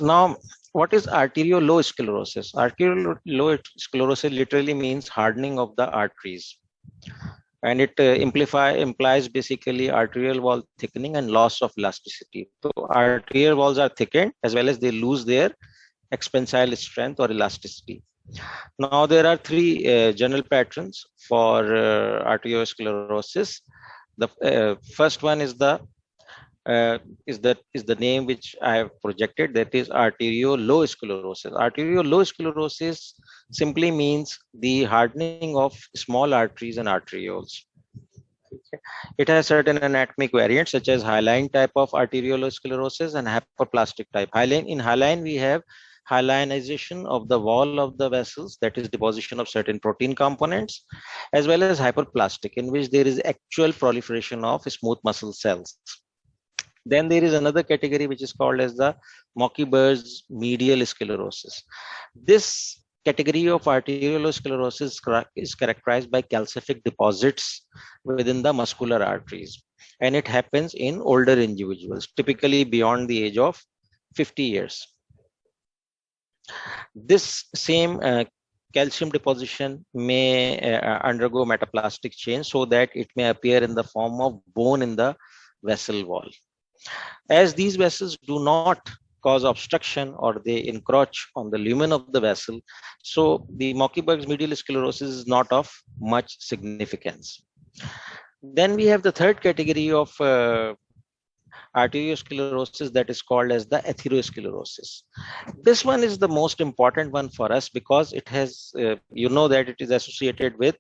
Now, what is arteriolosclerosis? Arteriolosclerosis literally means hardening of the arteries, and it implies basically arterial wall thickening and loss of elasticity. So arterial walls are thickened as well as they lose their expansile strength or elasticity. Now there are three general patterns for arteriosclerosis. The first one is the name which I have projected, that is arteriolosclerosis. Arteriolosclerosis simply means the hardening of small arteries and arterioles. It has certain anatomic variants such as hyaline type of arteriolosclerosis and hyperplastic type. In hyaline we have hyalinization of the wall of the vessels, that is deposition of certain protein components, as well as hyperplastic, in which there is actual proliferation of smooth muscle cells. Then there is another category which is called as the Mockeberg's medial sclerosis. This category of arteriolosclerosis is characterized by calcific deposits within the muscular arteries, and it happens in older individuals, typically beyond the age of 50 years. This same calcium deposition may undergo metaplastic change so that it may appear in the form of bone in the vessel wall. As these vessels do not cause obstruction or they encroach on the lumen of the vessel, so the Mockeberg's medial sclerosis is not of much significance. Then we have the third category of arteriosclerosis, that is called as the atherosclerosis. This one is the most important one for us because it has, that it is associated with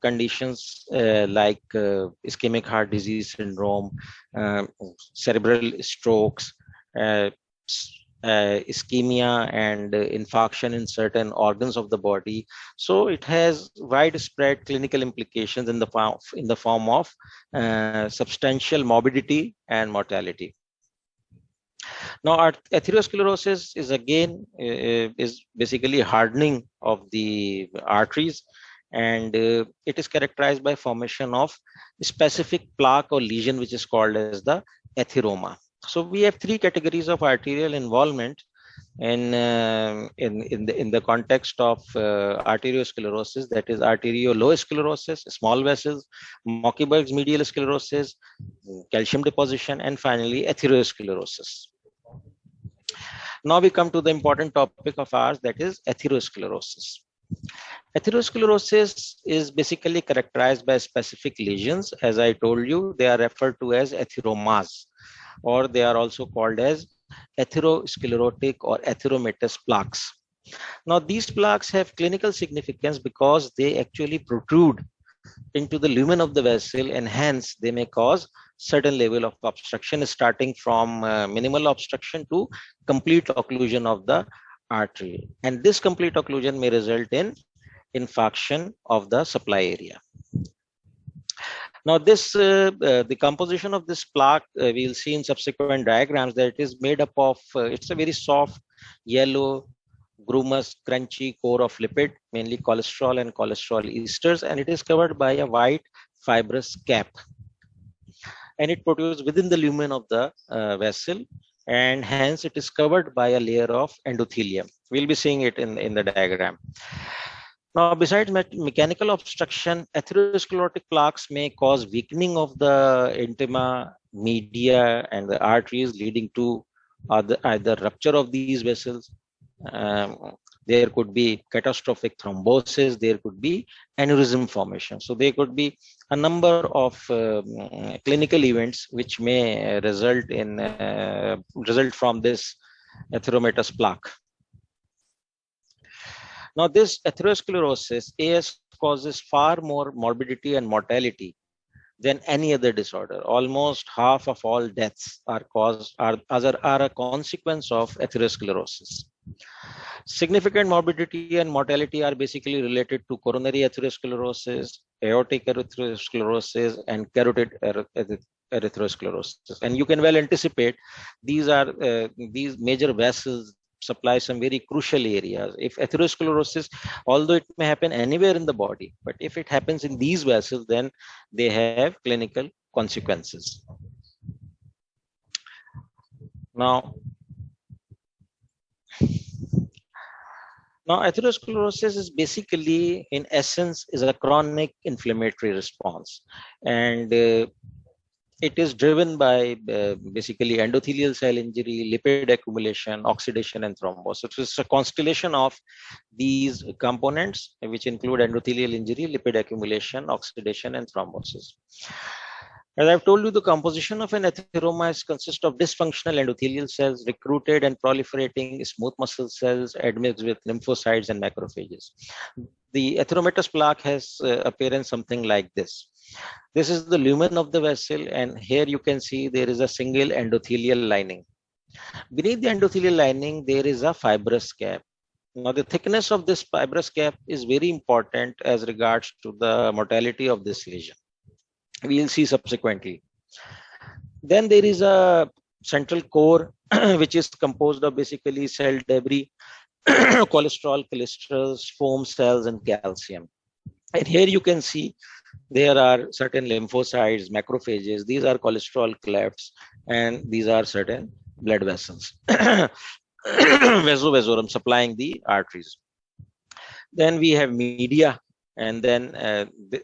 conditions like ischemic heart disease syndrome, cerebral strokes, ischemia and infarction in certain organs of the body. So it has widespread clinical implications in the form of substantial morbidity and mortality. Now, atherosclerosis is again is basically hardening of the arteries, and it is characterized by formation of specific plaque or lesion, which is called as the atheroma. So we have three categories of arterial involvement in the context of arteriosclerosis, that is arteriolosclerosis, small vessels, Mockeberg's medial sclerosis, calcium deposition, and finally atherosclerosis. Now we come to the important topic of ours, that is atherosclerosis. Atherosclerosis is basically characterized by specific lesions. As I told you, they are referred to as atheromas, or they are also called as atherosclerotic or atheromatous plaques. Now, these plaques have clinical significance because they actually protrude into the lumen of the vessel, and hence they may cause certain level of obstruction, starting from minimal obstruction to complete occlusion of the artery. And this complete occlusion may result in infarction of the supply area. Now, the composition of this plaque, we'll see in subsequent diagrams that it is made up of, it's a very soft, yellow, grumous, crunchy core of lipid, mainly cholesterol and cholesterol esters, and it is covered by a white fibrous cap. And it protrudes within the lumen of the vessel, and hence it is covered by a layer of endothelium. We'll be seeing it in the diagram. Now, besides mechanical obstruction, atherosclerotic plaques may cause weakening of the intima, media, and the arteries, leading to either rupture of these vessels. There could be catastrophic thrombosis, there could be aneurysm formation. So there could be a number of clinical events which may result from this atheromatous plaque. Now, this atherosclerosis, AS, causes far more morbidity and mortality than any other disorder. Almost half of all deaths are a consequence of atherosclerosis. Significant morbidity and mortality are basically related to coronary atherosclerosis, aortic atherosclerosis, and carotid atherosclerosis. And you can well anticipate these major vessels supply some very crucial areas. If atherosclerosis, although it may happen anywhere in the body, but if it happens in these vessels, then they have clinical consequences. Now, Now, atherosclerosis is basically, in essence, is a chronic inflammatory response, and it is driven by basically endothelial cell injury, lipid accumulation, oxidation, and thrombosis. It's a constellation of these components, which include endothelial injury, lipid accumulation, oxidation, and thrombosis. As I've told you, the composition of an atheroma consists of dysfunctional endothelial cells recruited and proliferating smooth muscle cells admixed with lymphocytes and macrophages. The atheromatous plaque has appearance something like this. This is the lumen of the vessel, and here you can see there is a single endothelial lining. Beneath the endothelial lining, there is a fibrous cap. Now, the thickness of this fibrous cap is very important as regards to the mortality of this lesion. We will see subsequently. Then there is a central core, which is composed of basically cell debris, cholesterol, cholesterol, foam cells, and calcium. And here you can see there are certain lymphocytes, macrophages. These are cholesterol clefts, and these are certain blood vessels. Vasovasorum supplying the arteries. Then we have media, and then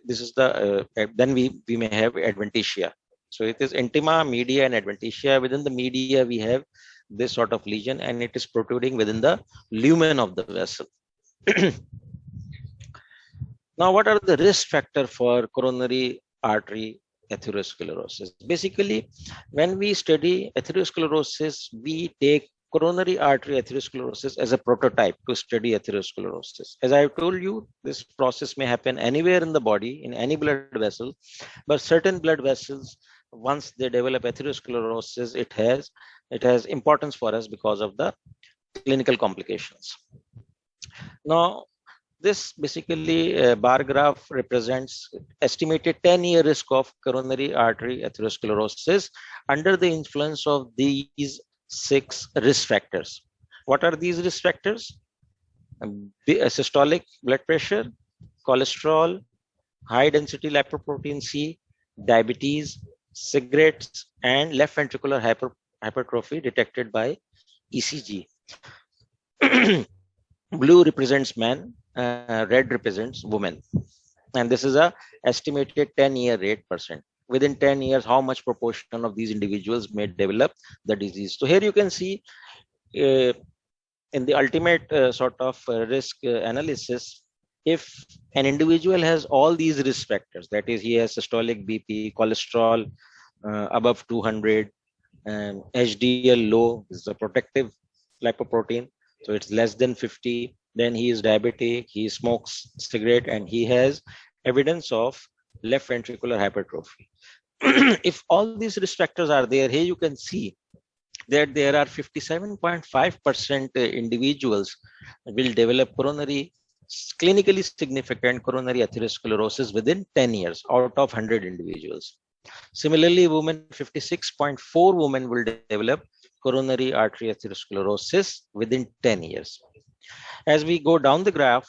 this is the then we may have adventitia. So it is intima, media, and adventitia. Within the media, we have this sort of lesion, and it is protruding within the lumen of the vessel. Now, what are the risk factors for coronary artery atherosclerosis? Basically, when we study atherosclerosis, we take coronary artery atherosclerosis as a prototype to study atherosclerosis. As I have told you, this process may happen anywhere in the body, in any blood vessel, but certain blood vessels, once they develop atherosclerosis, it has importance for us because of the clinical complications. Now, this basically bar graph represents estimated 10-year risk of coronary artery atherosclerosis under the influence of these 6 risk factors. What are these risk factors? Systolic blood pressure, cholesterol, high density lipoprotein C, diabetes, cigarettes, and left ventricular hypertrophy detected by ECG. Blue represents men, red represents women. And this is a estimated 10-year rate percent. Within 10 years, how much proportion of these individuals may develop the disease. So here you can see in the ultimate sort of risk analysis, if an individual has all these risk factors, that is, he has systolic BP, cholesterol above 200, and HDL low, this is a protective lipoprotein, so it's less than 50, then he is diabetic, he smokes cigarette, and he has evidence of left ventricular hypertrophy. If all these risk factors are there, here you can see that there are 57.5% individuals will develop clinically significant coronary atherosclerosis within 10 years out of 100 individuals. Similarly, women, 56.4 women will develop coronary artery atherosclerosis within 10 years. As we go down the graph,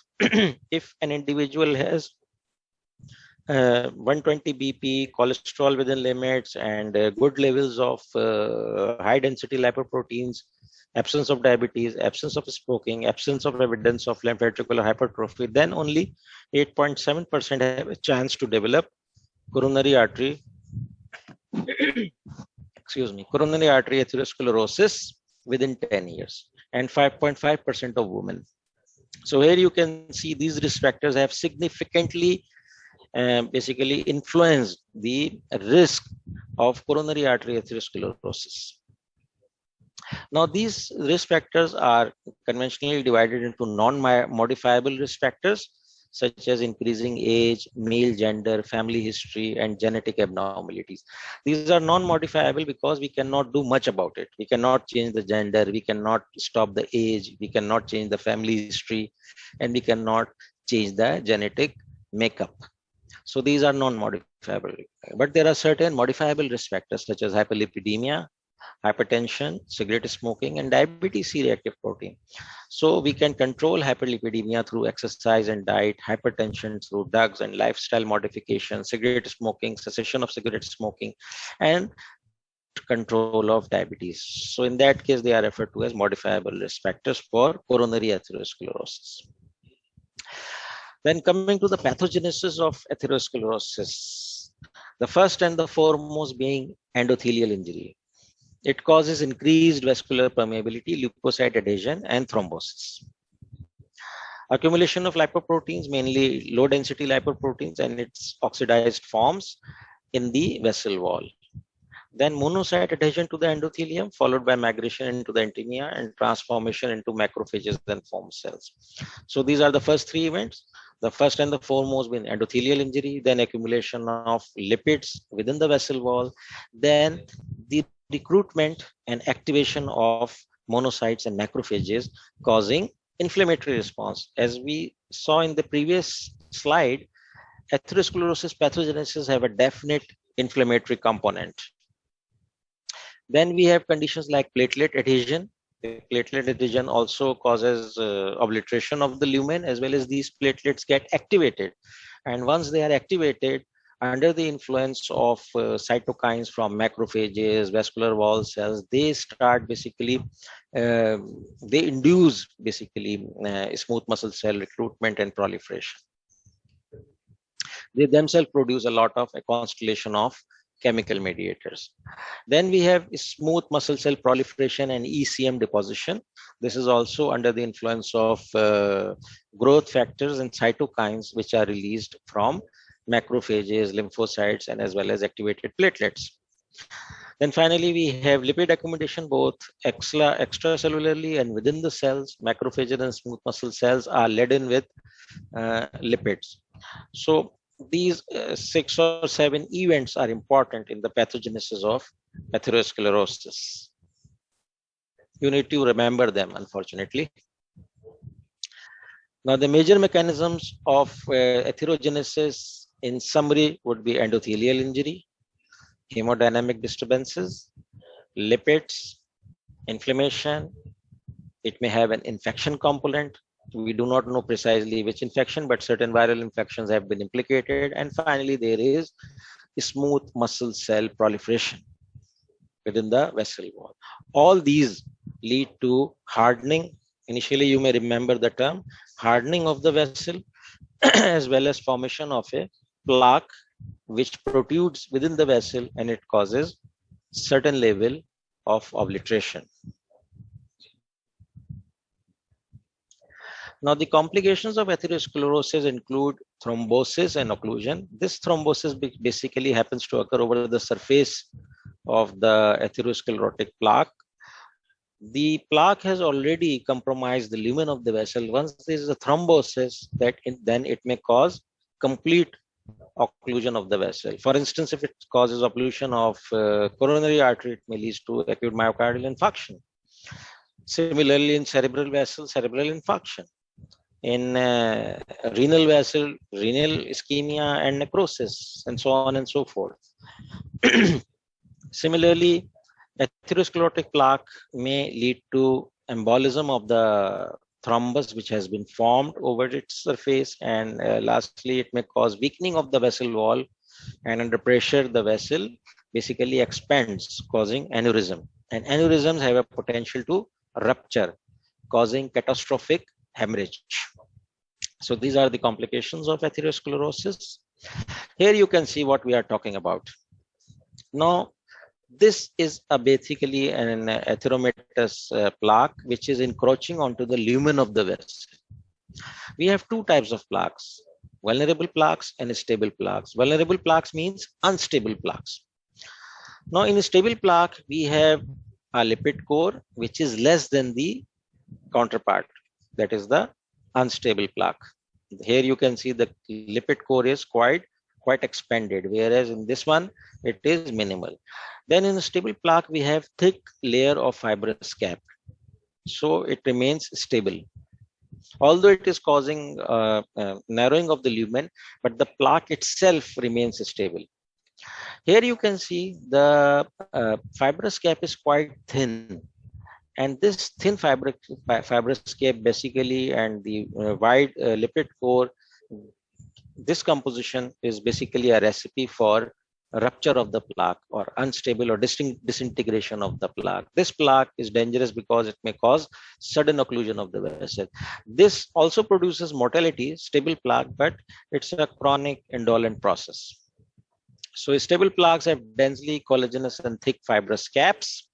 if an individual has 120 BP, cholesterol within limits, and good levels of high density lipoproteins, absence of diabetes, absence of smoking, absence of evidence of left ventricular hypertrophy, then only 8.7% have a chance to develop coronary artery coronary artery atherosclerosis within 10 years, and 5.5% of women. So here you can see these risk factors have significantly basically influenced the risk of coronary artery atherosclerosis. Now, these risk factors are conventionally divided into non-modifiable risk factors, such as increasing age, male gender, family history, and genetic abnormalities. These are non-modifiable because we cannot do much about it. We cannot change the gender, we cannot stop the age, we cannot change the family history, and we cannot change the genetic makeup. So these are non-modifiable. But there are certain modifiable risk factors such as hyperlipidemia, hypertension, cigarette smoking, and diabetes C-reactive protein. So we can control hyperlipidemia through exercise and diet, hypertension through drugs and lifestyle modification, cigarette smoking, cessation of cigarette smoking, and control of diabetes. So in that case, they are referred to as modifiable risk factors for coronary atherosclerosis. Then coming to the pathogenesis of atherosclerosis, the first and the foremost being endothelial injury. It causes increased vascular permeability, leukocyte adhesion, and thrombosis. Accumulation of lipoproteins, mainly low density lipoproteins and its oxidized forms in the vessel wall. Then monocyte adhesion to the endothelium, followed by migration into the intima and transformation into macrophages and foam cells. So these are the first three events. The first and the foremost being endothelial injury, then accumulation of lipids within the vessel wall, then the recruitment and activation of monocytes and macrophages causing inflammatory response. As we saw in the previous slide, atherosclerosis pathogenesis have a definite inflammatory component. Then we have conditions like platelet adhesion. The platelet adhesion also causes obliteration of the lumen, as well as these platelets get activated. And once they are activated, under the influence of cytokines from macrophages, vascular wall cells, they start basically, they induce basically smooth muscle cell recruitment and proliferation. They themselves produce a lot of a constellation of chemical mediators. Then we have smooth muscle cell proliferation and ECM deposition. This is also under the influence of growth factors and cytokines which are released from macrophages, lymphocytes, and as well as activated platelets. Then finally, we have lipid accumulation both extracellularly and within the cells. Macrophages and smooth muscle cells are laden with lipids. So these 6 or 7 events are important in the pathogenesis of atherosclerosis. You need to remember them, unfortunately. Now, the major mechanisms of atherogenesis in summary would be endothelial injury, hemodynamic disturbances, lipids, inflammation. It may have an infection component. We do not know precisely which infection, but certain viral infections have been implicated. And finally, there is smooth muscle cell proliferation within the vessel wall. All these lead to hardening. Initially, you may remember the term hardening of the vessel, as well as formation of a plaque which protrudes within the vessel, and it causes certain level of obliteration. Now, the complications of atherosclerosis include thrombosis and occlusion. This thrombosis basically happens to occur over the surface of the atherosclerotic plaque. The plaque has already compromised the lumen of the vessel. Once there is a thrombosis, then it may cause complete occlusion of the vessel. For instance, if it causes occlusion of coronary artery, it may lead to acute myocardial infarction. Similarly, in cerebral vessel, cerebral infarction. In renal vessel, renal ischemia and necrosis, and so on and so forth. Similarly, atherosclerotic plaque may lead to embolism of the thrombus which has been formed over its surface, and lastly, it may cause weakening of the vessel wall, and under pressure, the vessel basically expands, causing aneurysm. And aneurysms have a potential to rupture, causing catastrophic hemorrhage. So these are the complications of atherosclerosis. Here you can see what we are talking about. Now, this is basically an atheromatous plaque which is encroaching onto the lumen of the vessel. We have two types of plaques, vulnerable plaques and stable plaques. Vulnerable plaques means unstable plaques. Now, in a stable plaque, we have a lipid core which is less than the counterpart, that is the unstable plaque. Here you can see the lipid core is quite expanded, whereas in this one it is minimal. Then in a stable plaque we have thick layer of fibrous cap, so it remains stable. Although it is causing narrowing of the lumen, but the plaque itself remains stable. Here you can see the fibrous cap is quite thin. And this thin fibrous cap basically, and the wide lipid core, this composition is basically a recipe for rupture of the plaque or unstable or disintegration of the plaque. This plaque is dangerous because it may cause sudden occlusion of the vessel. This also produces mortality, stable plaque, but it's a chronic indolent process. So stable plaques have densely collagenous and thick fibrous caps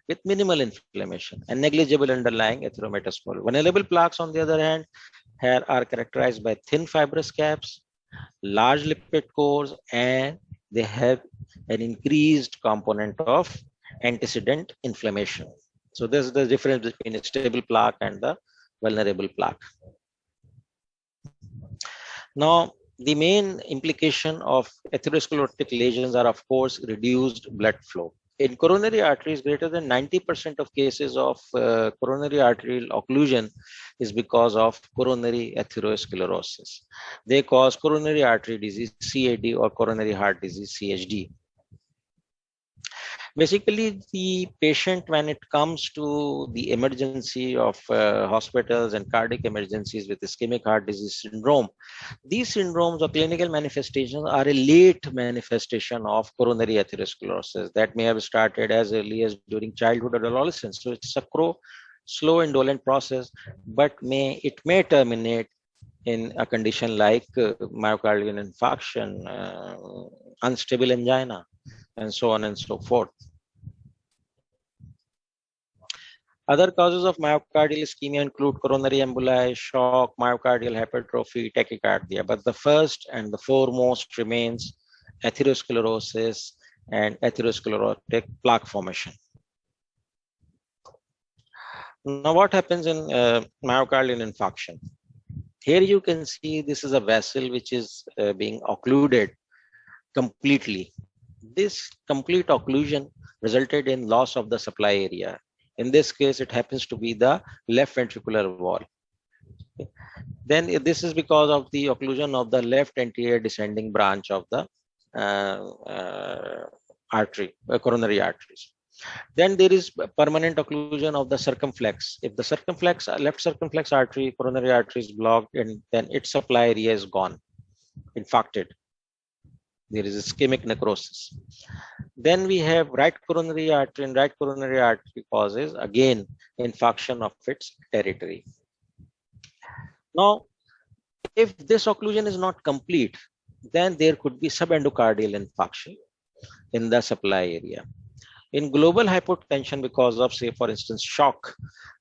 with minimal inflammation and negligible underlying atheromatous model. Vulnerable plaques, on the other hand, are characterized by thin fibrous caps, large lipid cores, and they have an increased component of antecedent inflammation. So this is the difference between a stable plaque and the vulnerable plaque. Now, the main implication of atherosclerotic lesions are, of course, reduced blood flow. In coronary arteries, greater than 90% of cases of coronary arterial occlusion is because of coronary atherosclerosis. They cause coronary artery disease, CAD, or coronary heart disease, CHD. Basically, the patient, when it comes to the emergency of hospitals and cardiac emergencies with ischemic heart disease syndrome, these syndromes or clinical manifestations are a late manifestation of coronary atherosclerosis that may have started as early as during childhood or adolescence. So it's a slow indolent process, but it may terminate in a condition like myocardial infarction, unstable angina, and so on and so forth. Other causes of myocardial ischemia include coronary emboli, shock, myocardial hypertrophy, tachycardia. But the first and the foremost remains atherosclerosis and atherosclerotic plaque formation. Now, what happens in myocardial infarction? Here you can see this is a vessel which is being occluded completely. This complete occlusion resulted in loss of the supply area. In this case, it happens to be the left ventricular wall. Then this is because of the occlusion of the left anterior descending branch of the coronary arteries. Then there is permanent occlusion of the circumflex. If the left circumflex artery, coronary artery is blocked, and then its supply area is gone, infarcted. There is ischemic necrosis. Then we have right coronary artery, and right coronary artery causes again infarction of its territory. Now, if this occlusion is not complete, then there could be subendocardial infarction in the supply area. In global hypotension, because of, say, for instance, shock,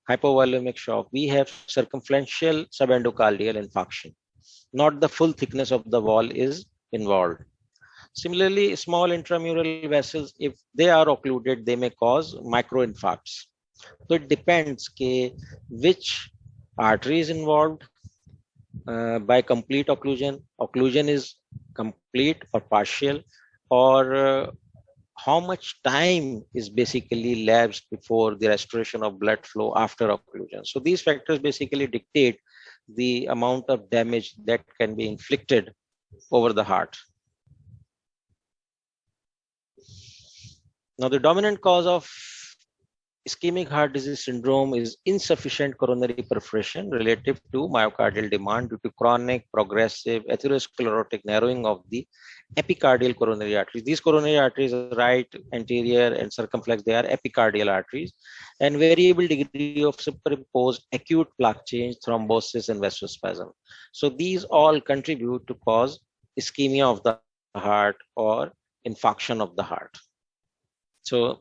hypovolumic shock, we have circumferential subendocardial infarction. Not the full thickness of the wall is involved. Similarly, small intramural vessels, if they are occluded, they may cause microinfarcts. So it depends which artery is involved by complete occlusion. Occlusion is complete or partial, or how much time is basically elapsed before the restoration of blood flow after occlusion. So these factors basically dictate the amount of damage that can be inflicted over the heart. Now, the dominant cause of ischemic heart disease syndrome is insufficient coronary perforation relative to myocardial demand due to chronic progressive atherosclerotic narrowing of the epicardial coronary arteries. These coronary arteries, right, anterior, and circumflex, they are epicardial arteries, and variable degree of superimposed acute plaque change, thrombosis, and vasospasm. So these all contribute to cause ischemia of the heart or infarction of the heart. So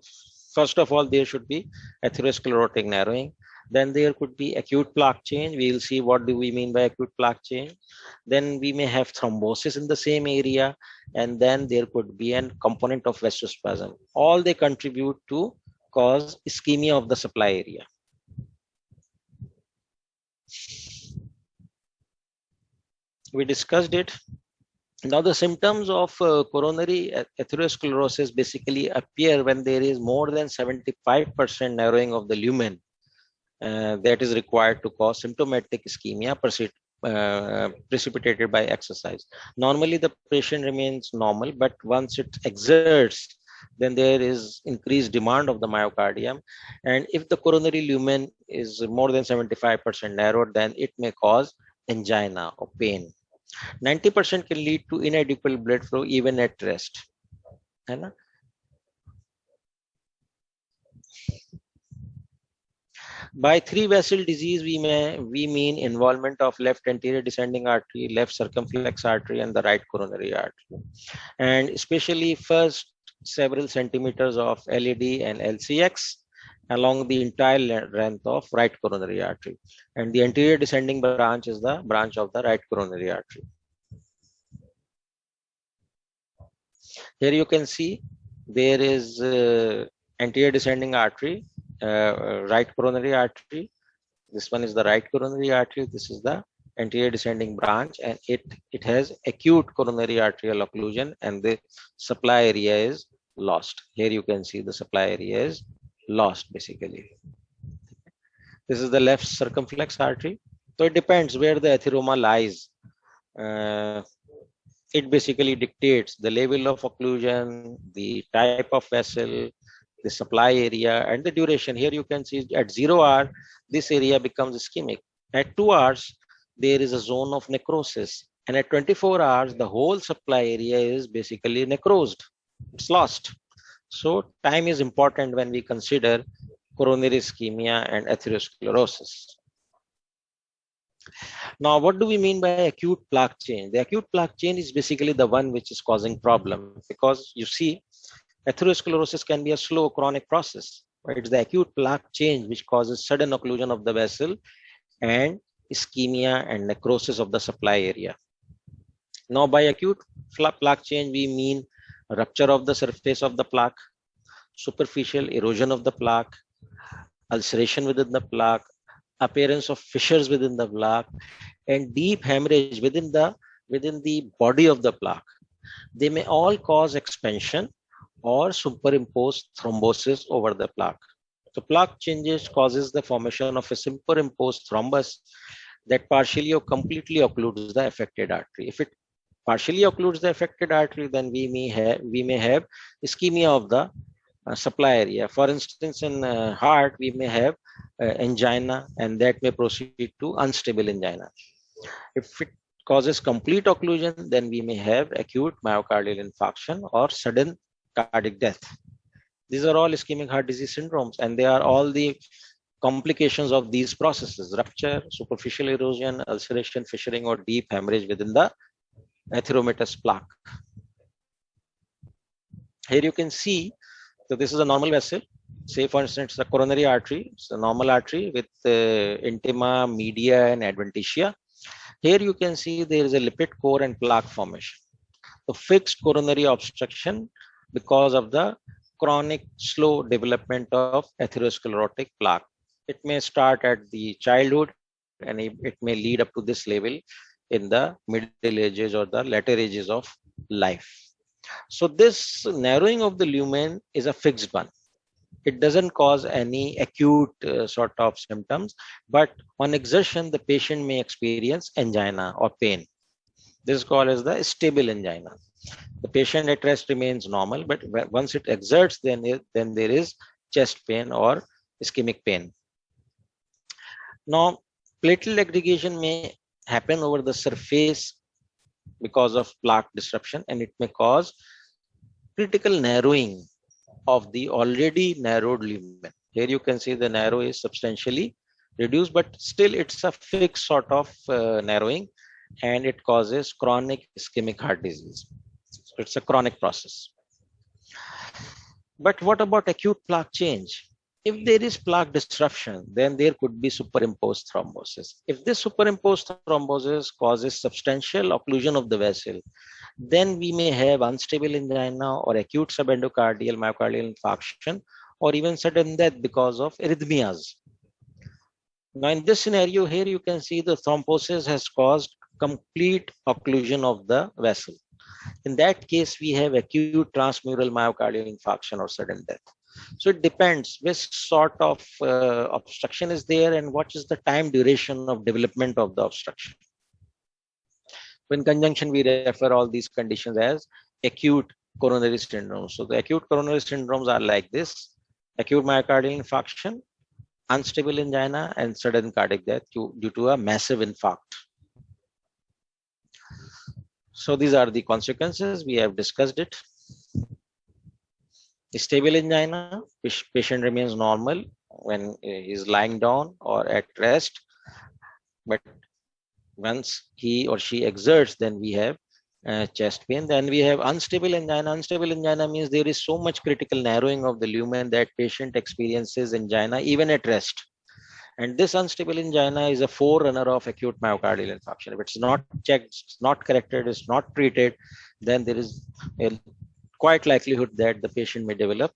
first of all, there should be atherosclerotic narrowing. Then there could be acute plaque change. We will see what do we mean by acute plaque change. Then we may have thrombosis in the same area. And then there could be a component of vasospasm. All they contribute to cause ischemia of the supply area. We discussed it. Now, the symptoms of coronary atherosclerosis basically appear when there is more than 75% narrowing of the lumen that is required to cause symptomatic ischemia precipitated by exercise. Normally, the patient remains normal, but once it exerts, then there is increased demand of the myocardium. And if the coronary lumen is more than 75% narrowed, then it may cause angina or pain. 90% can lead to inadequate blood flow even at rest. है ना. By three vessel disease, we mean involvement of left anterior descending artery, left circumflex artery, and the right coronary artery, and especially first several centimeters of LAD and LCX along the entire length of right coronary artery, and the anterior descending branch is the branch of the right coronary artery. Here you can see there is anterior descending artery, right coronary artery. This one is the right coronary artery. This is the anterior descending branch, and it has acute coronary arterial occlusion, and the supply area is lost. Here you can see the supply area is lost basically. This is the left circumflex artery. So it depends where the atheroma lies. It basically dictates the level of occlusion, the type of vessel, the supply area, and the duration. Here you can see at 0 hour, this area becomes ischemic. At 2 hours, there is a zone of necrosis. And at 24 hours, the whole supply area is basically necrosed. It's lost. So time is important when we consider coronary ischemia and atherosclerosis. Now, what do we mean by acute plaque change? The acute plaque change is basically the one which is causing problem, because you see, atherosclerosis can be a slow chronic process. Right? It's the acute plaque change which causes sudden occlusion of the vessel and ischemia and necrosis of the supply area. Now, by acute plaque change, we mean rupture of the surface of the plaque, superficial erosion of the plaque, ulceration within the plaque, appearance of fissures within the plaque, and deep hemorrhage within the body of the plaque. They may all cause expansion or superimpose thrombosis over the plaque. So plaque changes causes the formation of a superimposed thrombus that partially or completely occludes the affected artery. If it partially occludes the affected artery, then we may have ischemia of the supply area. For instance, in heart, we may have angina, and that may proceed to unstable angina. If it causes complete occlusion, then we may have acute myocardial infarction or sudden cardiac death. These are all ischemic heart disease syndromes, and they are all the complications of these processes: rupture, superficial erosion, ulceration, fissuring, or deep hemorrhage within the atheromatous plaque. Here you can see that this is a normal vessel. Say, for instance, the coronary artery. It's a normal artery with intima, media, and adventitia. Here you can see there is a lipid core and plaque formation. The fixed coronary obstruction because of the chronic slow development of atherosclerotic plaque. It may start at the childhood, and it may lead up to this level in the middle ages or the later ages of life. So this narrowing of the lumen is a fixed one. It doesn't cause any acute sort of symptoms, but on exertion, the patient may experience angina or pain. This is called as the stable angina. The patient at rest remains normal, but once it exerts, then there is chest pain or ischemic pain. Now, platelet aggregation may happen over the surface because of plaque disruption, and it may cause critical narrowing of the already narrowed lumen. Here you can see the narrow is substantially reduced, but still it's a fixed sort of narrowing, and it causes chronic ischemic heart disease. So it's a chronic process. But what about acute plaque change? If there is plaque disruption, then there could be superimposed thrombosis. If this superimposed thrombosis causes substantial occlusion of the vessel, then we may have unstable angina or acute subendocardial myocardial infarction, or even sudden death because of arrhythmias. Now, in this scenario here, you can see the thrombosis has caused complete occlusion of the vessel. In that case, we have acute transmural myocardial infarction or sudden death. So it depends which sort of obstruction is there and what is the time duration of development of the obstruction. In conjunction, we refer all these conditions as acute coronary syndromes. So the acute coronary syndromes are like this: acute myocardial infarction, unstable angina, and sudden cardiac death due to a massive infarct. So these are the consequences. We have discussed it. Stable angina, patient remains normal when he is lying down or at rest, but once he or she exerts, then we have chest pain. Then we have unstable angina. Unstable angina means there is so much critical narrowing of the lumen that patient experiences angina even at rest. And this unstable angina is a forerunner of acute myocardial infarction. If it's not checked, it's not corrected, it's not treated, then there is a quite likelihood that the patient may develop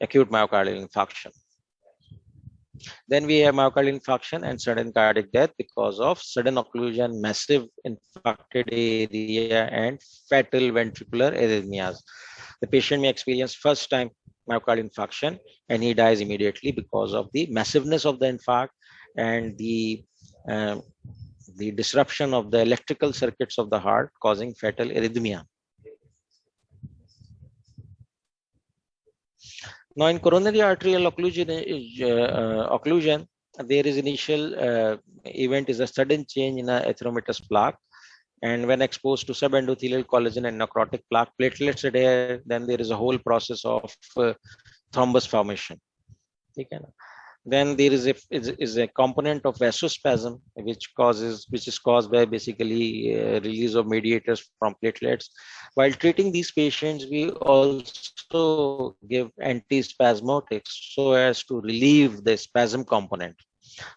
acute myocardial infarction. Then we have myocardial infarction and sudden cardiac death because of sudden occlusion, massive infarcted area, and fatal ventricular arrhythmias. The patient may experience first time myocardial infarction and he dies immediately because of the massiveness of the infarct and uh, the disruption of the electrical circuits of the heart causing fatal arrhythmia. Now, in coronary arterial occlusion, there is initial event is a sudden change in a atheromatous plaque, and when exposed to subendothelial collagen and necrotic plaque, platelets are there. Then there is a whole process of thrombus formation. Okay. Then there is a component of vasospasm which is caused by basically release of mediators from platelets. While treating these patients, we also give antispasmodics so as to relieve the spasm component,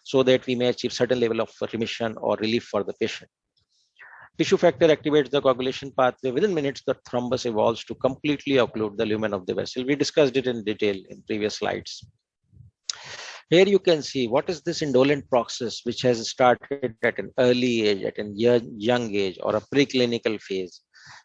so that we may achieve certain level of remission or relief for the patient. Tissue factor activates the coagulation pathway. Within minutes, the thrombus evolves to completely occlude the lumen of the vessel. We discussed it in detail in previous slides. Here you can see what is this indolent process which has started at an early age, at a young age, or a preclinical phase.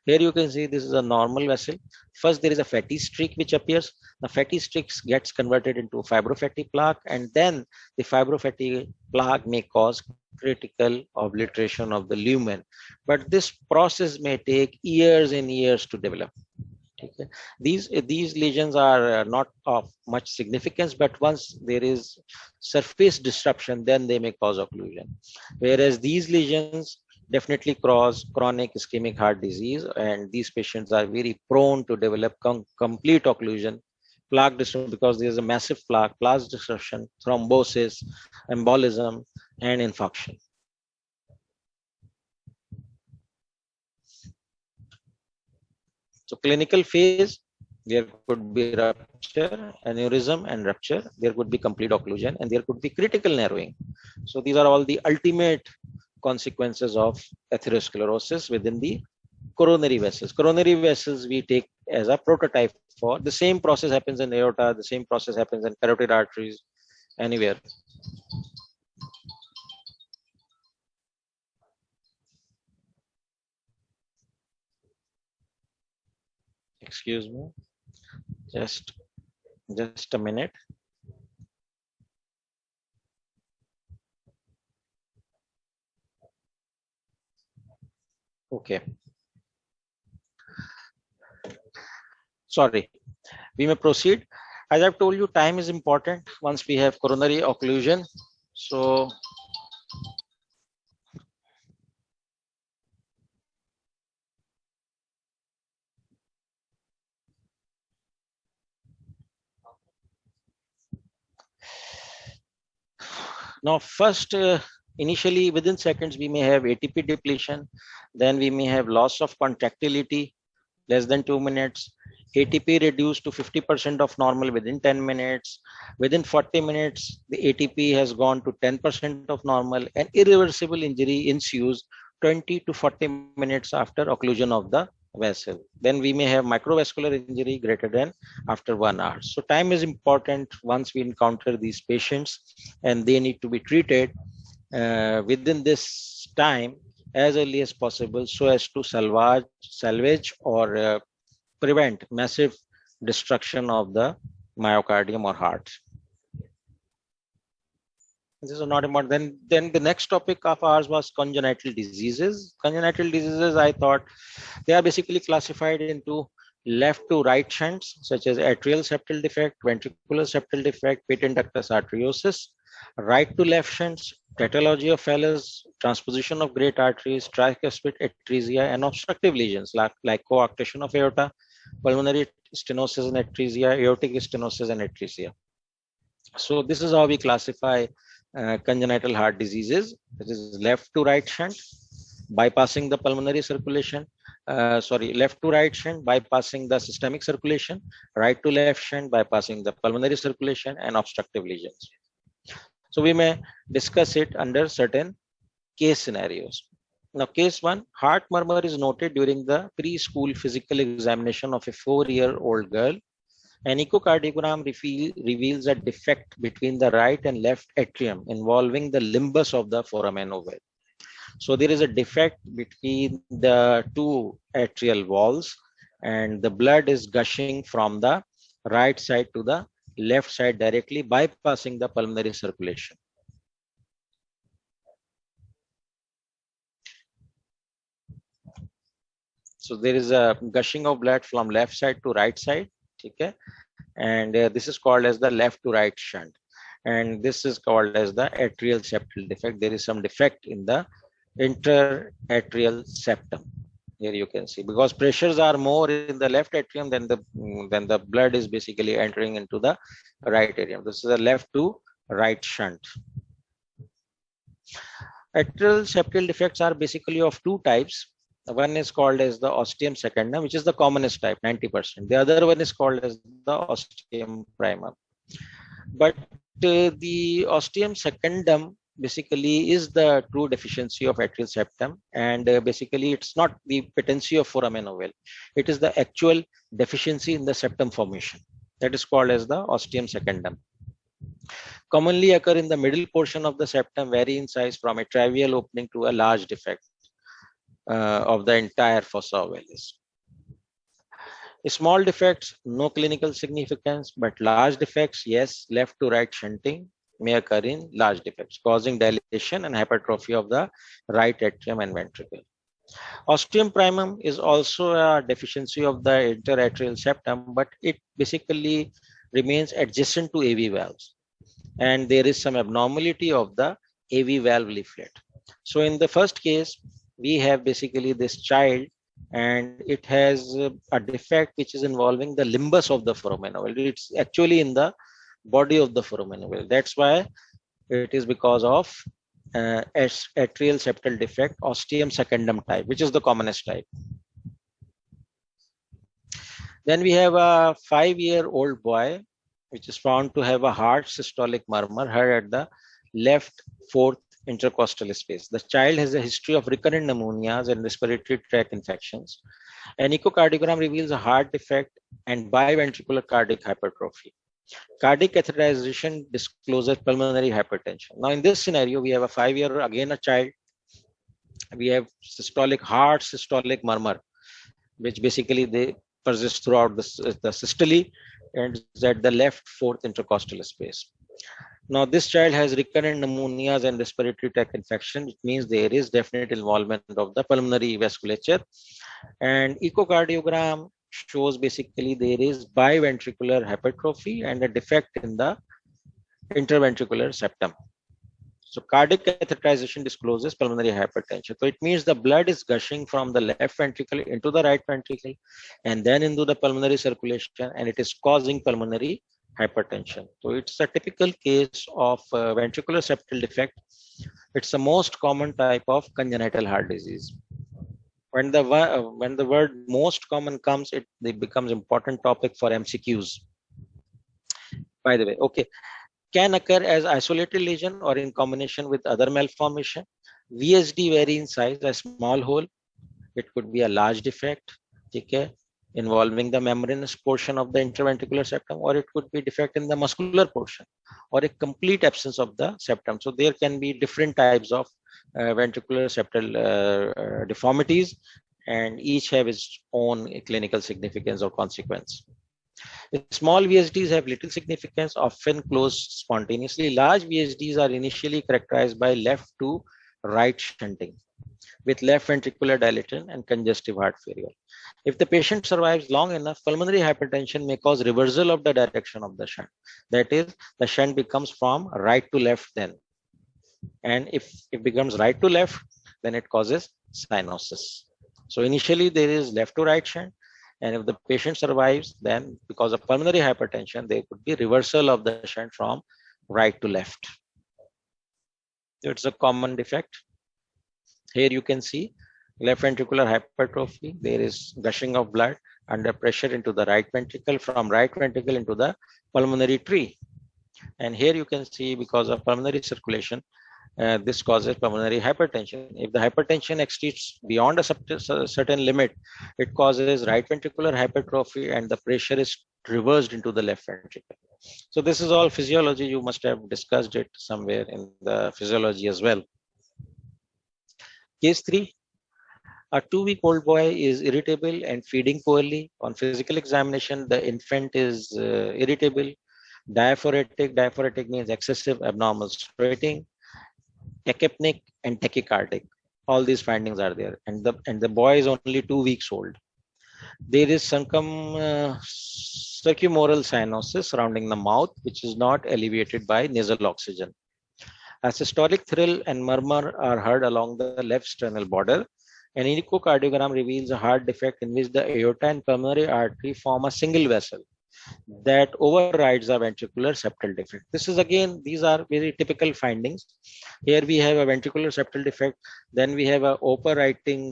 Here you can see this is a normal vessel. First, there is a fatty streak which appears. The fatty streak gets converted into a fibrofatty plaque, and then the fibrofatty plaque may cause critical obliteration of the lumen. But this process may take years and years to develop. Okay. These lesions are not of much significance, but once there is surface disruption, then they may cause occlusion. Whereas these lesions definitely cause chronic ischemic heart disease, and these patients are very prone to develop complete occlusion, plaque disruption, because there is a massive plaque disruption, thrombosis, embolism, and infarction. So clinical phase, there could be rupture, aneurysm and rupture. There could be complete occlusion, and there could be critical narrowing. So these are all the ultimate consequences of atherosclerosis within the coronary vessels. Coronary vessels we take as a prototype for the same process happens in aorta, the same process happens in carotid arteries, anywhere. Excuse me, just a minute. Okay. Sorry, we may proceed. As I've told you, time is important once we have coronary occlusion. So now first, initially within seconds, we may have ATP depletion. Then we may have loss of contractility, less than 2 minutes. ATP reduced to 50% of normal within 10 minutes. Within 40 minutes, the ATP has gone to 10% of normal, and irreversible injury ensues 20 to 40 minutes after occlusion of the vessel. Then we may have microvascular injury greater than after 1 hour. So time is important once we encounter these patients, and they need to be treated within this time as early as possible so as to salvage or prevent massive destruction of the myocardium or heart. This is not important. Then the next topic of ours was congenital diseases. Congenital diseases, I thought, they are basically classified into left to right shunts, such as atrial septal defect, ventricular septal defect, patent ductus arteriosus. Right to left shunts, tetralogy of Fallot, transposition of great arteries, tricuspid atresia, and obstructive lesions like coarctation of aorta, pulmonary stenosis and atresia, aortic stenosis and atresia. So this is how we classify congenital heart diseases. It is left to right shunt, bypassing the pulmonary circulation. Left to right shunt, bypassing the systemic circulation. Right to left shunt, bypassing the pulmonary circulation and obstructive lesions. So we may discuss it under certain case scenarios. Now, case 1, heart murmur is noted during the preschool physical examination of a 4-year-old girl. An echocardiogram reveals a defect between the right and left atrium involving the limbus of the foramen ovale. So there is a defect between the two atrial walls, and the blood is gushing from the right side to the left side directly, bypassing the pulmonary circulation. So there is a gushing of blood from left side to right side, okay? And this is called as the left to right shunt. And this is called as the atrial septal defect. There is some defect in the interatrial septum. Here you can see, because pressures are more in the left atrium than the blood is basically entering into the right atrium. This is a left to right shunt. Atrial septal defects are basically of two types. One is called as the ostium secundum, which is the commonest type, 90%. The other one is called as the ostium primum. But the ostium secundum basically is the true deficiency of atrial septum, and basically it's not the patency of foramen ovale. It is the actual deficiency in the septum formation. That is called as the ostium secundum. Commonly occur in the middle portion of the septum, vary in size from a trivial opening to a large defect of the entire fossa ovalis. Small defects, no clinical significance, but large defects, yes, left to right shunting may occur in large defects, causing dilation and hypertrophy of the right atrium and ventricle. Ostium primum is also a deficiency of the interatrial septum, but it basically remains adjacent to AV valves, and there is some abnormality of the AV valve leaflet. So in the first case, we have basically this child, and it has a defect which is involving the limbus of the foramen ovale. It's actually in the body of the foramen ovale. That's why it is because of atrial septal defect, ostium secundum type, which is the commonest type. Then we have a 5-year-old boy, which is found to have a heart systolic murmur heard at the left fourth intercostal space. The child has a history of recurrent pneumonias and respiratory tract infections. An echocardiogram reveals a heart defect and biventricular cardiac hypertrophy. Cardiac catheterization discloses pulmonary hypertension. Now, in this scenario, we have a 5-year, again a child. We have heart systolic murmur, which basically they persist throughout the systole and is at the left fourth intercostal space. Now, this child has recurrent pneumonias and respiratory tract infection, which means there is definite involvement of the pulmonary vasculature. And echocardiogram shows basically there is biventricular hypertrophy and a defect in the interventricular septum. So cardiac catheterization discloses pulmonary hypertension. So it means the blood is gushing from the left ventricle into the right ventricle and then into the pulmonary circulation, and it is causing pulmonary hypertension. So it's a typical case of ventricular septal defect. It's the most common type of congenital heart disease. When the word most common comes, it becomes important topic for MCQs. By the way, okay, can occur as isolated lesion or in combination with other malformation. VSD vary in size, a small hole. It could be a large defect, okay, involving the membranous portion of the interventricular septum, or it could be defect in the muscular portion, or a complete absence of the septum. So there can be different types of ventricular septal deformities, and each have its own clinical significance or consequence. Small VSDs have little significance, often close spontaneously. Large VSDs are initially characterized by left to right shunting with left ventricular dilatation and congestive heart failure. If the patient survives long enough, pulmonary hypertension may cause reversal of the direction of the shunt. That is, the shunt becomes from right to left then. And if it becomes right to left, then it causes cyanosis. So initially there is left to right shunt, And if the patient survives, then because of pulmonary hypertension, there could be reversal of the shunt from right to left. It's a common defect. Here you can see left ventricular hypertrophy. There is gushing of blood under pressure into the right ventricle, from right ventricle into the pulmonary tree. And here you can see, because of pulmonary circulation, this causes pulmonary hypertension. If the hypertension exceeds beyond a certain limit, it causes right ventricular hypertrophy and the pressure is reversed into the left ventricle. So this is all physiology. You must have discussed it somewhere in the physiology as well. Case 3. A 2-week-old boy is irritable and feeding poorly. On physical examination, the infant is irritable, diaphoretic. Diaphoretic means excessive abnormal sweating, tachypneic and tachycardic. All these findings are there, and the boy is only 2 weeks old. There is circumoral cyanosis surrounding the mouth, which is not alleviated by nasal oxygen. A systolic thrill and murmur are heard along the left sternal border. An echocardiogram reveals a heart defect in which the aorta and pulmonary artery form a single vessel that overrides a ventricular septal defect. This is again, these are very typical findings. Here we have a ventricular septal defect, then we have a overriding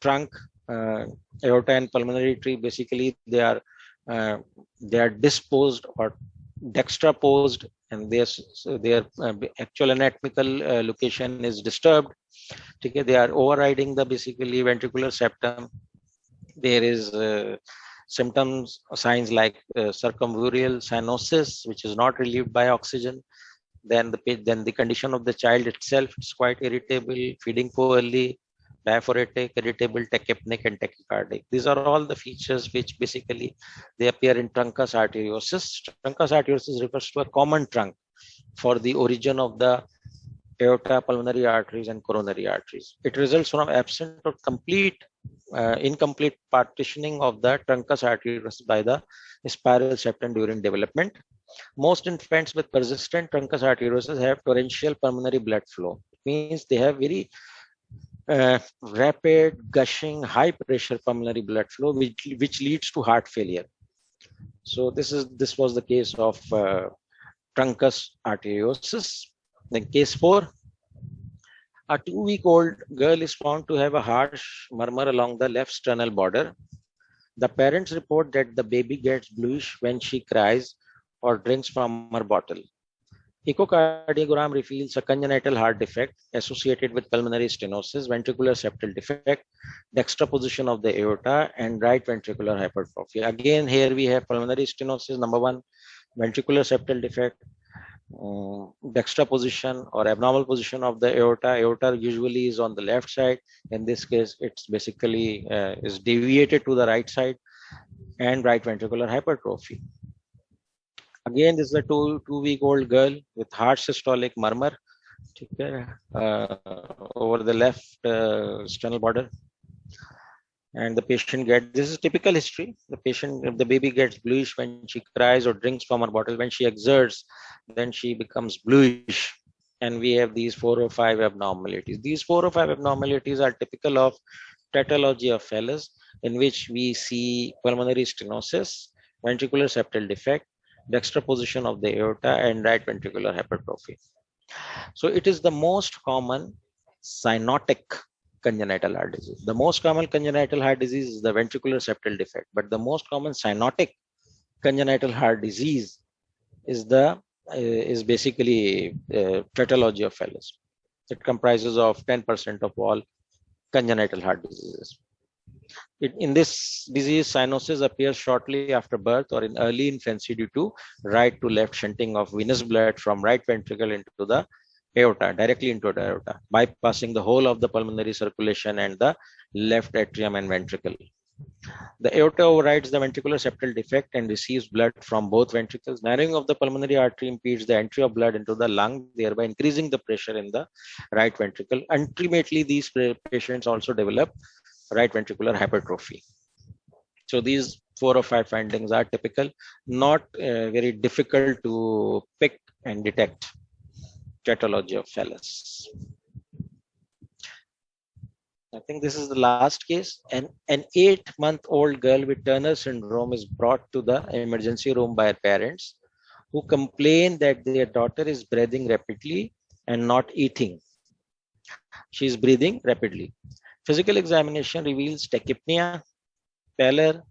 trunk, aorta and pulmonary tree. Basically, they are disposed or dextraposed, and their actual anatomical location is disturbed. Okay, they are overriding the basically ventricular septum. There is symptoms, signs like circumvarial cyanosis, which is not relieved by oxygen. Then the condition of the child itself is quite irritable, feeding poorly, diaphoretic, irritable, tachypneic, and tachycardic. These are all the features which basically they appear in truncus arteriosus. Truncus arteriosus refers to a common trunk for the origin of the aorta, pulmonary arteries, and coronary arteries. It results from absent or incomplete partitioning of the truncus arteriosus by the spiral septum during development. Most infants with persistent truncus arteriosus have torrential pulmonary blood flow. It means they have very rapid, gushing, high pressure pulmonary blood flow, which leads to heart failure. So this was the case of truncus arteriosus. Then case 4. A 2-week-old girl is found to have a harsh murmur along the left sternal border. The parents report that the baby gets bluish when she cries or drinks from her bottle. Echocardiogram reveals a congenital heart defect associated with pulmonary stenosis, ventricular septal defect, dextraposition of the aorta, and right ventricular hypertrophy. Again, here we have pulmonary stenosis, number 1, ventricular septal defect, dextraposition or abnormal position of the aorta. Aorta usually is on the left side. In this case, it's basically is deviated to the right side, and right ventricular hypertrophy. Again, this is a 2-week-old girl with harsh systolic murmur over the left sternal border. And the patient this is typical history. The baby gets bluish when she cries or drinks from her bottle. When she exerts, then she becomes bluish. And we have these 4 or 5 abnormalities. These 4 or 5 abnormalities are typical of Tetralogy of Fallot, in which we see pulmonary stenosis, ventricular septal defect, dextraposition of the aorta, and right ventricular hypertrophy. So it is the most common cyanotic congenital heart disease. The most common congenital heart disease is the ventricular septal defect, but the most common cyanotic congenital heart disease is basically Tetralogy of Fallot. It comprises of 10% of all congenital heart diseases. In this disease, cyanosis appears shortly after birth or in early infancy due to right to left shunting of venous blood from right ventricle into the aorta, directly into the aorta, bypassing the whole of the pulmonary circulation and the left atrium and ventricle. The aorta overrides the ventricular septal defect and receives blood from both ventricles. Narrowing of the pulmonary artery impedes the entry of blood into the lung, thereby increasing the pressure in the right ventricle. Ultimately, these patients also develop right ventricular hypertrophy. So these 4 or 5 findings are typical, not very difficult to pick and detect. Tetralogy of Fallot. I think this is the last case. An 8-month-old girl with Turner syndrome is brought to the emergency room by her parents, who complain that their daughter is breathing rapidly and not eating. She is breathing rapidly. Physical examination reveals tachypnea, pallor,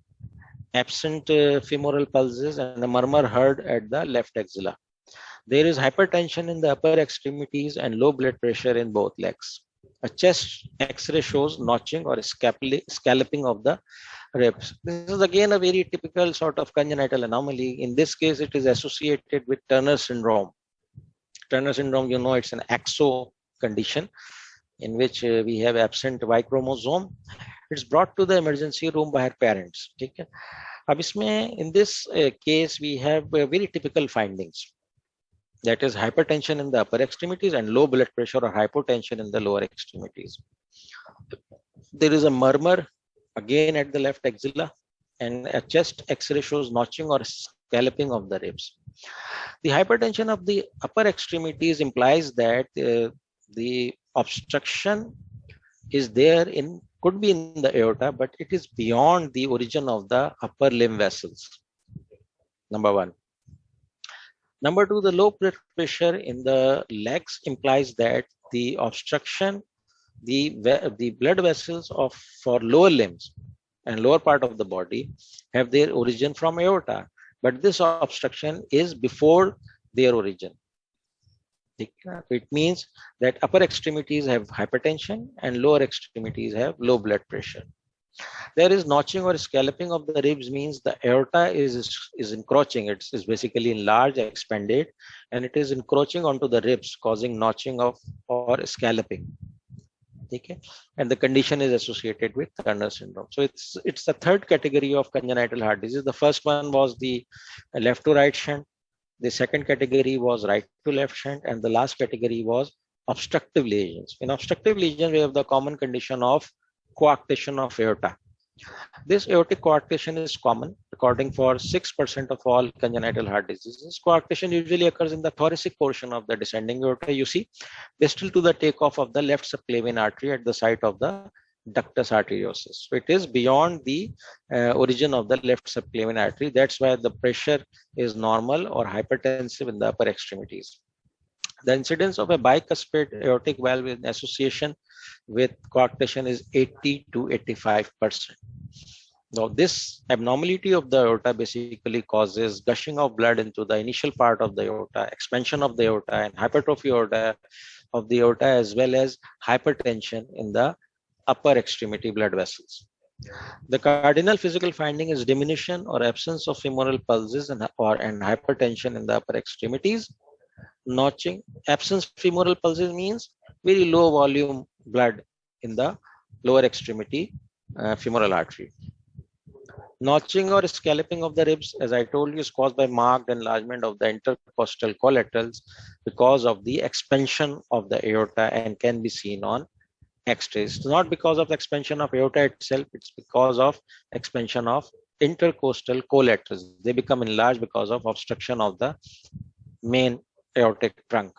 absent femoral pulses, and a murmur heard at the left axilla. There is hypertension in the upper extremities and low blood pressure in both legs. A chest X-ray shows notching or scalloping of the ribs. This is again a very typical sort of congenital anomaly. In this case, it is associated with Turner syndrome. Turner syndrome, you know, it's an axo condition in which we have absent Y chromosome. It's brought to the emergency room by her parents. Okay? In this case, we have very typical findings. That is hypertension in the upper extremities and low blood pressure or hypotension in the lower extremities. There is a murmur again at the left axilla, and a chest X-ray shows notching or scalloping of the ribs. The hypertension of the upper extremities implies that the obstruction is there could be in the aorta, but it is beyond the origin of the upper limb vessels. Number one. Number two, the low blood pressure in the legs implies that the obstruction, the blood vessels for lower limbs and lower part of the body have their origin from aorta, but this obstruction is before their origin. It means that upper extremities have hypertension and lower extremities have low blood pressure. There is notching or scalloping of the ribs means the aorta is encroaching. It's basically enlarged, expanded, and it is encroaching onto the ribs, causing notching or scalloping. Okay, and the condition is associated with Turner syndrome. So it's the third category of congenital heart disease. The first one was the left to right shunt. The second category was right to left shunt, and the last category was obstructive lesions. In obstructive lesions, we have the common condition of coarctation of aorta. This aortic coarctation is common, according for 6% of all congenital heart diseases. Coarctation usually occurs in the thoracic portion of the descending aorta. You see, distal to the takeoff of the left subclavian artery at the site of the ductus arteriosus. So it is beyond the origin of the left subclavian artery. That's why the pressure is normal or hypertensive in the upper extremities. The incidence of a bicuspid aortic valve in association with coarctation is 80 to 85%. Now, this abnormality of the aorta basically causes gushing of blood into the initial part of the aorta, expansion of the aorta, and hypertrophy of the aorta, as well as hypertension in the upper extremity blood vessels. The cardinal physical finding is diminution or absence of femoral pulses and hypertension in the upper extremities. Notching, absence of femoral pulses means very low volume blood in the lower extremity femoral artery. Notching or scalloping of the ribs, as I told you, is caused by marked enlargement of the intercostal collaterals because of the expansion of the aorta and can be seen on X-rays. It's not because of the expansion of aorta itself, it's because of expansion of intercostal collaterals. They become enlarged because of obstruction of the main aortic trunk.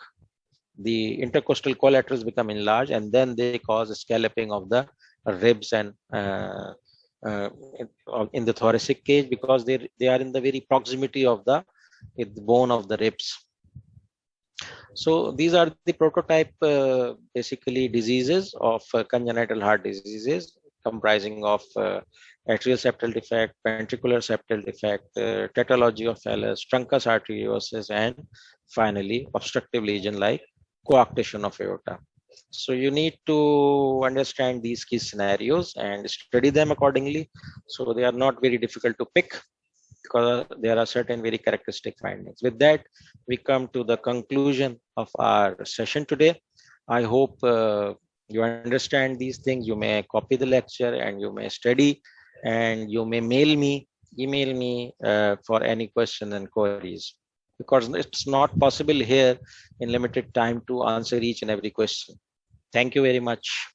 The intercostal collaterals become enlarged and then they cause a scalloping of the ribs and in the thoracic cage because they are in the very proximity of the bone of the ribs. So these are the prototype basically diseases of congenital heart diseases comprising of atrial septal defect, ventricular septal defect, tetralogy of Fallot, Truncus arteriosus, and finally obstructive lesion like coarctation of aorta. So you need to understand these key scenarios and study them accordingly. So they are not very difficult to pick because there are certain very characteristic findings. With that, we come to the conclusion of our session today. I hope you understand these things. You may copy the lecture and you may study and you may email me for any questions and queries, because it's not possible here in limited time to answer each and every question. Thank you very much.